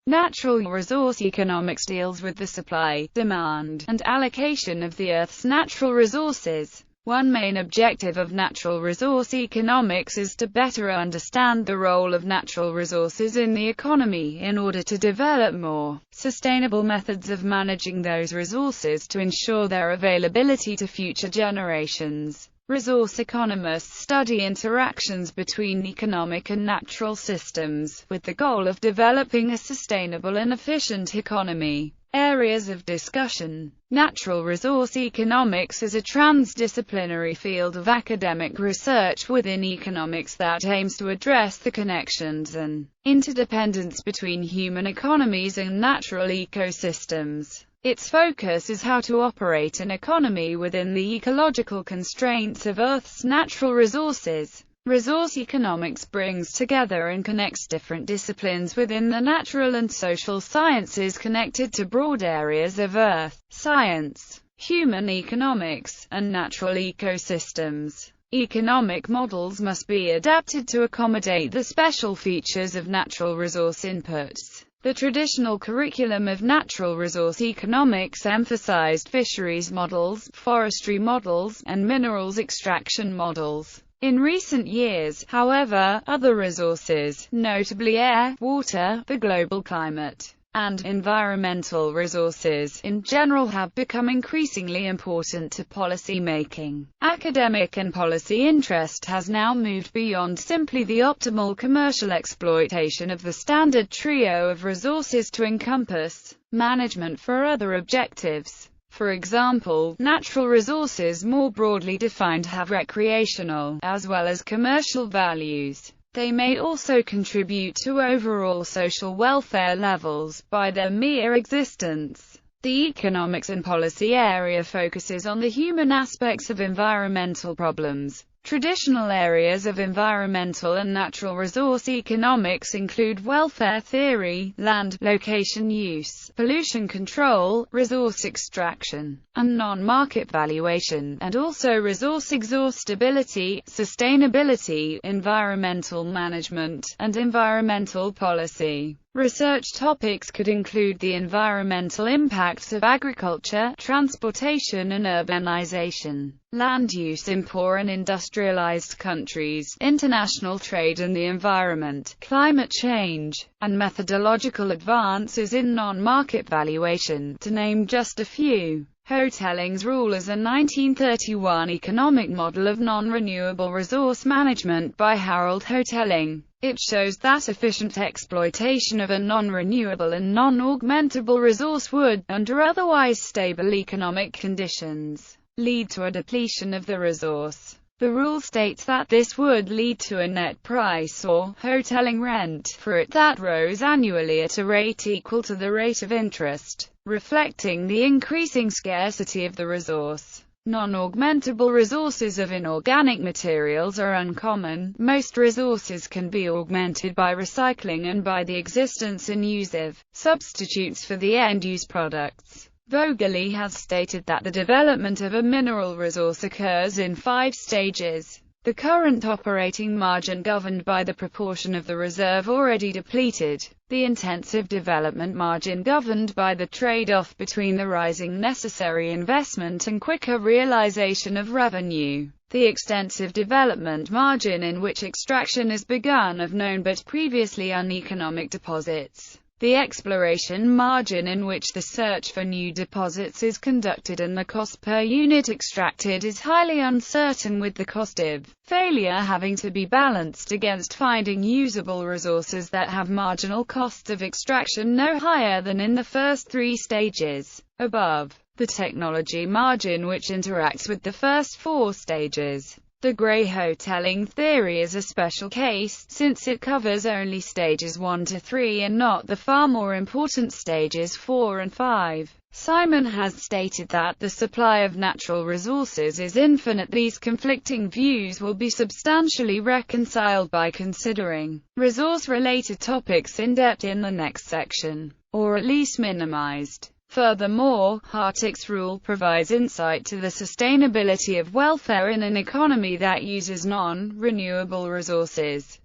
Natural resource economics deals with the supply, demand, and allocation of the Earth's natural resources. One main objective of natural resource economics is to better understand the role of natural resources in the economy in order to develop more sustainable methods of managing those resources to ensure their availability to future generations. Resource economists study interactions between economic and natural systems, with the goal of developing a sustainable and efficient economy. Areas of discussion. Natural resource economics is a transdisciplinary field of academic research within economics that aims to address the connections and interdependence between human economies and natural ecosystems. Its focus is how to operate an economy within the ecological constraints of Earth's natural resources. Resource economics brings together and connects different disciplines within the natural and social sciences connected to broad areas of earth science, human economics, and natural ecosystems. Economic models must be adapted to accommodate the special features of natural resource inputs. The traditional curriculum of natural resource economics emphasized fisheries models, forestry models, and minerals extraction models. In recent years, however, other resources, notably air, water, the global climate, and environmental resources in general have become increasingly important to policy making. Academic and policy interest has now moved beyond simply the optimal commercial exploitation of the standard trio of resources to encompass management for other objectives. For example, natural resources more broadly defined have recreational, as well as commercial values. They may also contribute to overall social welfare levels by their mere existence. The economics and policy area focuses on the human aspects of environmental problems. Traditional areas of environmental and natural resource economics include welfare theory, land, location use, pollution control, resource extraction, and non-market valuation, and also resource exhaustibility, sustainability, environmental management, and environmental policy. Research topics could include the environmental impacts of agriculture, transportation and urbanization, land use in poor and industrialized countries, international trade and the environment, climate change, and methodological advances in non-market valuation, to name just a few. Hotelling's rule is a 1931 economic model of non-renewable resource management by Harold Hotelling. It shows that efficient exploitation of a non-renewable and non-augmentable resource would, under otherwise stable economic conditions, lead to a depletion of the resource. The rule states that this would lead to a net price or Hotelling rent for it that rose annually at a rate equal to the rate of interest, reflecting the increasing scarcity of the resource. Non-augmentable resources of inorganic materials are uncommon. Most resources can be augmented by recycling and by the existence and use of substitutes for the end-use products. Vogeli has stated that the development of a mineral resource occurs in 5 stages. The current operating margin governed by the proportion of the reserve already depleted, the intensive development margin governed by the trade-off between the rising necessary investment and quicker realization of revenue, the extensive development margin in which extraction is begun of known but previously uneconomic deposits, the exploration margin in which the search for new deposits is conducted and the cost per unit extracted is highly uncertain, with the cost of failure having to be balanced against finding usable resources that have marginal costs of extraction no higher than in the first 3 stages above, the technology margin which interacts with the first 4 stages. The Gray-Hotelling theory is a special case, since it covers only stages 1 to 3 and not the far more important stages 4 and 5. Simon has stated that the supply of natural resources is infinite. These conflicting views will be substantially reconciled by considering resource-related topics in depth in the next section, or at least minimized. Furthermore, Hartick's rule provides insight to the sustainability of welfare in an economy that uses non-renewable resources.